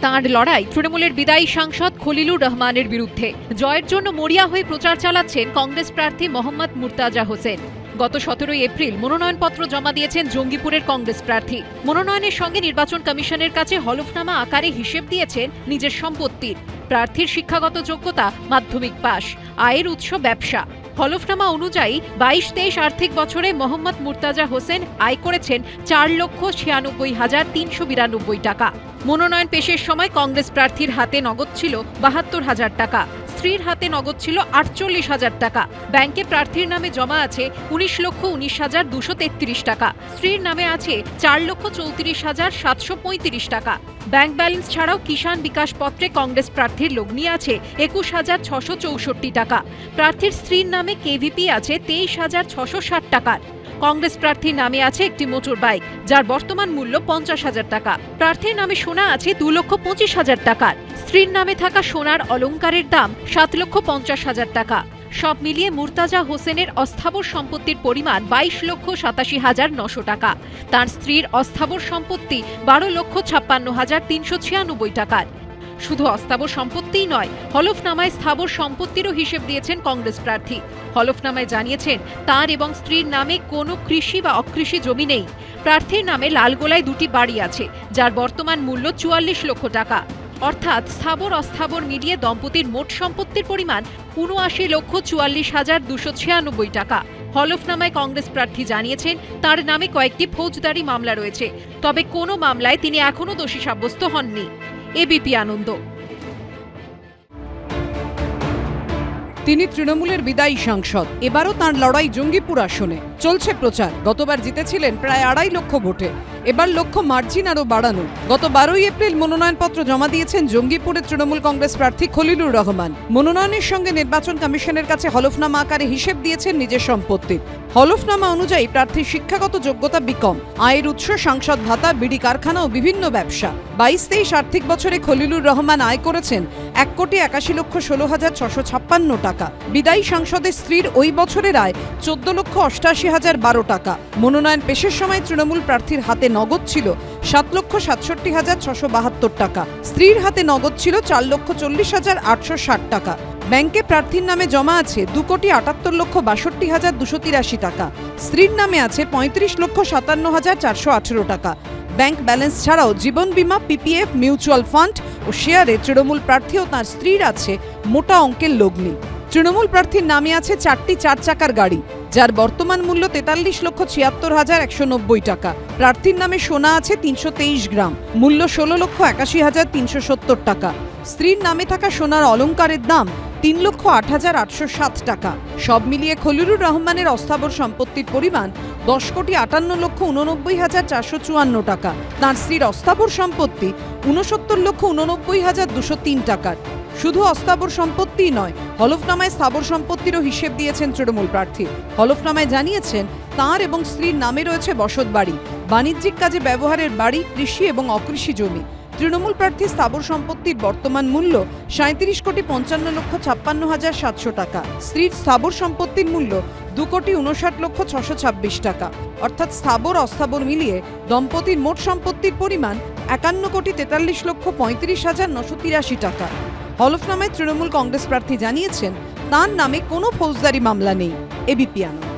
তাঁর লড়াই তৃণমূলের বিদায়ী সাংসদ খলিলুর রহমানের বিরুদ্ধে। জয়ের জন্য মরিয়া হয়ে প্রচার চালাচ্ছেন কংগ্রেস প্রার্থী মোহাম্মদ মুর্তাজা হোসেন। গত 17 এপ্রিল মনোনয়নপত্র জমা দিয়েছেন জঙ্গিপুরের কংগ্রেস প্রার্থী। মনোনয়নের সঙ্গে নির্বাচন কমিশনের কাছে হলফনামা আকারে হিসেব দিয়েছেন নিজের সম্পত্তির। প্রার্থীর শিক্ষাগত যোগ্যতা মাধ্যমিক পাস, আয়ের উৎস ব্যবসা। হলফনামা অনুযায়ী 22-23 আর্থিক বছরে মোহাম্মদ মুর্তাজা হোসেন আয় করেছেন 4,96,392 টাকা। মনোনয়ন পেশের সময় কংগ্রেস প্রার্থীর হাতে নগদ ছিল 72,000 টাকা, স্ত্রীর হাতে নগদ ছিল 48,000 টাকা। ব্যাংকে প্রার্থীর নামে জমা আছে 19,19,233 টাকা, স্ত্রীর নামে আছে 4,34,735 টাকা। ব্যাংক ব্যালেন্স ছাড়াও কিষাণ বিকাশ পত্রে কংগ্রেস প্রার্থীর লগ্নি আছে 21,664 টাকা। প্রার্থীর স্ত্রীর নামে কেভিপি আছে 23,660 টাকার। কংগ্রেস প্রার্থীর নামে আছে একটি মোটর বাইক, যার বর্তমান মূল্য 50,000 টাকা। প্রার্থীর নামে সোনা আছে 2,25,000 টাকার। স্ত্রীর নামে থাকা সোনার অলংকারের দাম 7,50,000 টাকা। সব মিলিয়ে মুর্তাজা হোসেনের অস্থাবর সম্পত্তির পরিমাণ 22,87,900 টাকা। তার স্ত্রীর অস্থাবর সম্পত্তি 12,56,396 টাকার। শুধু অস্থাবর সম্পত্তিই নয়, হলফনামায় স্থাবর সম্পত্তিরও হিসেব দিয়েছেন কংগ্রেস প্রার্থী। হলফনামায় জানিয়েছেন তার এবং স্ত্রীর নামে কোনো কৃষি বা অকৃষি জমি নেই। প্রার্থীর নামে লালগোলায় 2টি বাড়ি আছে, যার বর্তমান মূল্য 44 লক্ষ টাকা। অর্থাৎ স্থাবর অস্থাবর মিলিয়ে দম্পতির মোট সম্পত্তির পরিমাণ 79,44,296 টাকা। হলফনামায় কংগ্রেস প্রার্থী জানিয়েছেন তার নামে কয়েকটি ফৌজদারি মামলা রয়েছে, তবে কোনো মামলায় তিনি এখনও দোষী সাব্যস্ত হননি। এবিপি আনন্দ। তিনি তৃণমূলের বিদায়ী সাংসদ। এবারও তাঁর লড়াই জঙ্গিপুর আসনে। চলছে প্রচার। গতবার জিতেছিলেন প্রায় 2.5 লক্ষ ভোটে। এবার লক্ষ্য মার্জিন আরও বাড়ানো। গত 12 এপ্রিল মনোনয়নপত্র জমা দিয়েছেন জঙ্গিপুরের তৃণমূল কংগ্রেস প্রার্থী খলিলুর রহমান। মনোনয়নের সঙ্গে নির্বাচন কমিশনের কাছে হলফনামা আকারে হিসেব দিয়েছেন নিজের সম্পত্তির। হলফনামা অনুযায়ী প্রার্থীর শিক্ষাগত যোগ্যতা বিকম, আয়ের উৎস সাংসদ ভাতা, বিড়ি কারখানা ও বিভিন্ন ব্যবসা। 22-23 আর্থিক বছরে খলিলুর রহমান আয় করেছেন 1,81,16,656 টাকা। বিদায়ী সাংসদের স্ত্রীর ওই বছরের আয় 14,88,012 টাকা। মনোনয়ন পেশের সময় তৃণমূল প্রার্থীর হাতে নগদ ছিল 7,67,672 টাকা। স্ত্রীর হাতে নগদ ছিল 4,40,860 টাকা। ব্যাংকে প্রার্থীর নামে জমা আছে 2,78,62,283 টাকা। স্ত্রীর নামে আছে 35,57,418 টাকা। ব্যাংক ব্যালেন্স ছাড়াও জীবন বীমা, পিপিএফ, মিউচুয়াল ফান্ড ও শেয়ারে তৃণমূল প্রার্থী ও তাঁর স্ত্রীর আছে মোটা অঙ্কের লগ্নি। তৃণমূল প্রার্থীর নামে আছে 4টি 4 চাকার গাড়ি, যার বর্তমান মূল্য 43,76,190 টাকা। প্রার্থীর নামে সোনা আছে 323 গ্রাম, মূল্য 16,81,370 টাকা। স্ত্রীর নামে থাকা সোনার অলংকারের দাম 3,08,807 টাকা। সব মিলিয়ে খলিলুর রহমানের অস্থাবর সম্পত্তির পরিমাণ 10,89,89,454 টাকা। তাঁর স্ত্রীর অস্থাবর সম্পত্তি 69,89,203 টাকার। শুধু অস্থাবর সম্পত্তিই নয়, হলফনামায় স্থাবর সম্পত্তিরও হিসেব দিয়েছেন তৃণমূল প্রার্থী। হলফনামায় জানিয়েছেন তাঁর এবং স্ত্রীর নামে রয়েছে বসত বাড়ি, বাণিজ্যিক কাজে ব্যবহারের বাড়ি, কৃষি এবং অকৃষি জমি। তৃণমূল প্রার্থী স্থাবর সম্পত্তির বর্তমান মূল্য 37,55,56,700 টাকা। স্ত্রীর স্থাবর সম্পত্তির মূল্য 2,59,626 টাকা। অর্থাৎ স্থাবর অস্থাবর মিলিয়ে দম্পতির মোট সম্পত্তির পরিমাণ 51,43,35,983 টাকা। হলফনামায় তৃণমূল কংগ্রেস প্রার্থী জানিয়েছেন তাঁর নামে কোনো ফৌজদারি মামলা নেই। এবিপি আনন্দ।